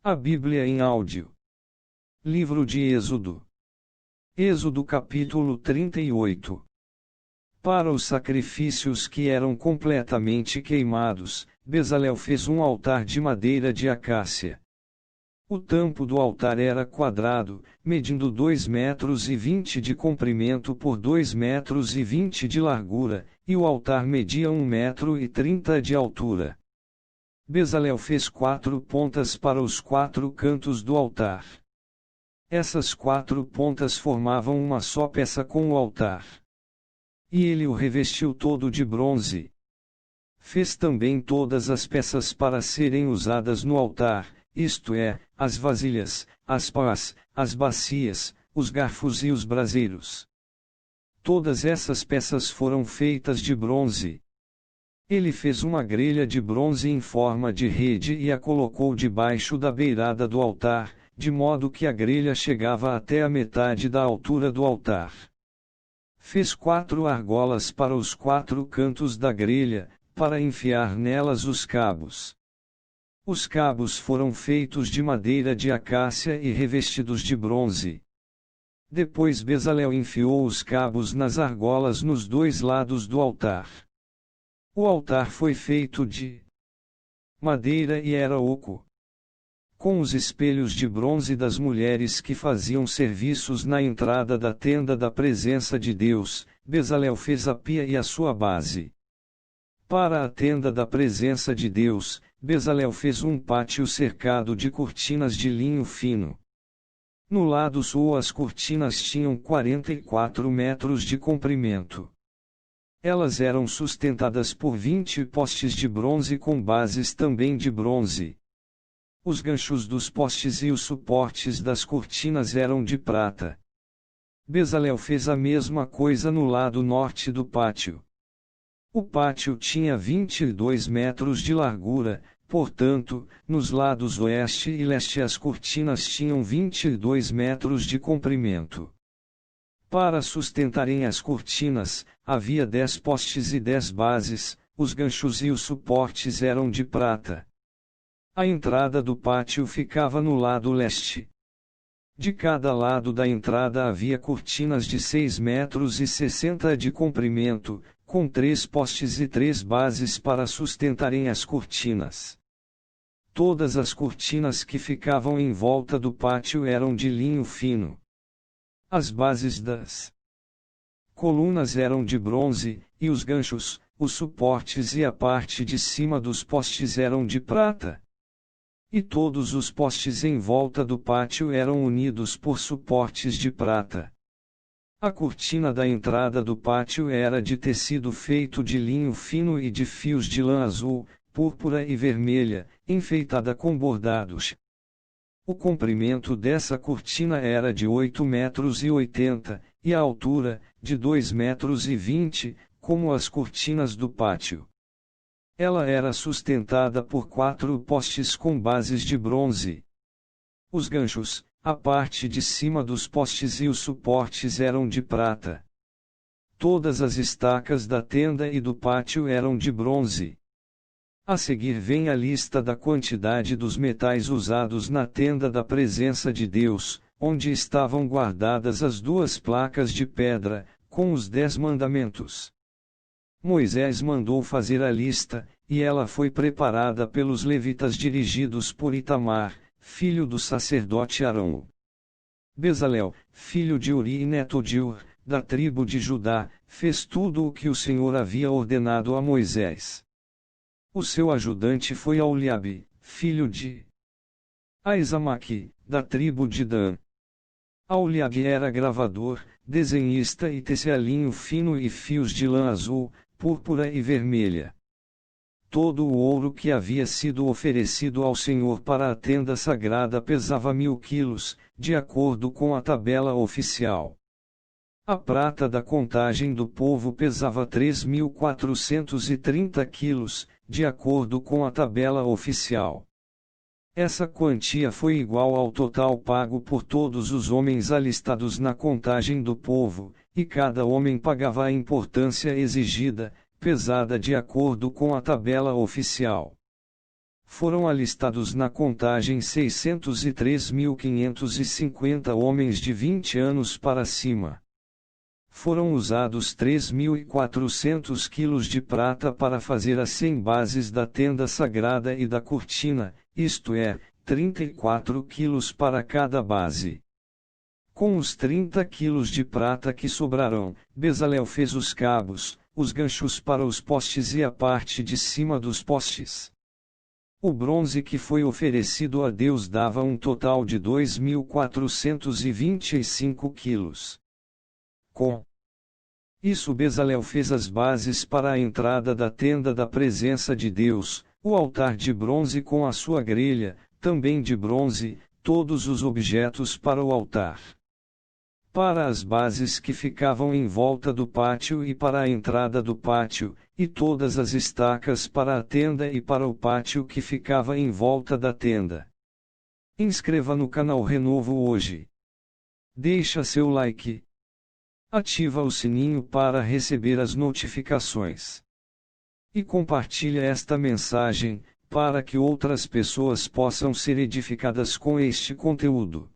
A Bíblia em áudio. Livro de Êxodo. Êxodo capítulo 38. Para os sacrifícios que eram completamente queimados, Bezalel fez um altar de madeira de acácia. O tampo do altar era quadrado, medindo 2,20 m de comprimento por 2,20 m de largura, e o altar media 1,30 m de altura. Bezalel fez 4 pontas para os 4 cantos do altar. Essas 4 pontas formavam uma só peça com o altar. E ele o revestiu todo de bronze. Fez também todas as peças para serem usadas no altar, isto é, as vasilhas, as pás, as bacias, os garfos e os braseiros. Todas essas peças foram feitas de bronze. Ele fez uma grelha de bronze em forma de rede e a colocou debaixo da beirada do altar, de modo que a grelha chegava até a metade da altura do altar. Fez 4 argolas para os 4 cantos da grelha, para enfiar nelas os cabos. Os cabos foram feitos de madeira de acácia e revestidos de bronze. Depois Bezalel enfiou os cabos nas argolas nos 2 lados do altar. O altar foi feito de madeira e era oco. Com os espelhos de bronze das mulheres que faziam serviços na entrada da tenda da presença de Deus, Bezalel fez a pia e a sua base. Para a tenda da presença de Deus, Bezalel fez um pátio cercado de cortinas de linho fino. No lado sul as cortinas tinham 44 metros de comprimento. Elas eram sustentadas por 20 postes de bronze com bases também de bronze. Os ganchos dos postes e os suportes das cortinas eram de prata. Bezalel fez a mesma coisa no lado norte do pátio. O pátio tinha 22 metros de largura, portanto, nos lados oeste e leste as cortinas tinham 22 metros de comprimento. Para sustentarem as cortinas, havia 10 postes e 10 bases, os ganchos e os suportes eram de prata. A entrada do pátio ficava no lado leste. De cada lado da entrada havia cortinas de 6,60 m de comprimento, com 3 postes e 3 bases para sustentarem as cortinas. Todas as cortinas que ficavam em volta do pátio eram de linho fino. As bases das colunas eram de bronze, e os ganchos, os suportes e a parte de cima dos postes eram de prata. E todos os postes em volta do pátio eram unidos por suportes de prata. A cortina da entrada do pátio era de tecido feito de linho fino e de fios de lã azul, púrpura e vermelha, enfeitada com bordados. O comprimento dessa cortina era de 8,80 m, e a altura, de 2,20 m, como as cortinas do pátio. Ela era sustentada por 4 postes com bases de bronze. Os ganchos, a parte de cima dos postes e os suportes eram de prata. Todas as estacas da tenda e do pátio eram de bronze. A seguir vem a lista da quantidade dos metais usados na tenda da presença de Deus, onde estavam guardadas as 2 placas de pedra, com os 10 mandamentos. Moisés mandou fazer a lista, e ela foi preparada pelos levitas dirigidos por Itamar, filho do sacerdote Arão. Bezalel, filho de Uri e neto de Ur, da tribo de Judá, fez tudo o que o Senhor havia ordenado a Moisés. O seu ajudante foi Aholiabe, filho de Aizamaque, da tribo de Dan. Aholiabe era gravador, desenhista e tecia linho fino e fios de lã azul, púrpura e vermelha. Todo o ouro que havia sido oferecido ao Senhor para a tenda sagrada pesava 1000 quilos, de acordo com a tabela oficial. A prata da contagem do povo pesava 3.430 quilos, de acordo com a tabela oficial. Essa quantia foi igual ao total pago por todos os homens alistados na contagem do povo, e cada homem pagava a importância exigida, pesada de acordo com a tabela oficial. Foram alistados na contagem 603.550 homens de 20 anos para cima. Foram usados 3.400 quilos de prata para fazer as 100 bases da tenda sagrada e da cortina, isto é, 34 quilos para cada base. Com os 30 quilos de prata que sobraram, Bezalel fez os cabos, os ganchos para os postes e a parte de cima dos postes. O bronze que foi oferecido a Deus dava um total de 2.425 quilos. Com isso Bezalel fez as bases para a entrada da tenda da presença de Deus, o altar de bronze com a sua grelha, também de bronze, todos os objetos para o altar. Para as bases que ficavam em volta do pátio e para a entrada do pátio, e todas as estacas para a tenda e para o pátio que ficava em volta da tenda. Inscreva no canal Renovo hoje. Deixa seu like. Ativa o sininho para receber as notificações. E compartilha esta mensagem, para que outras pessoas possam ser edificadas com este conteúdo.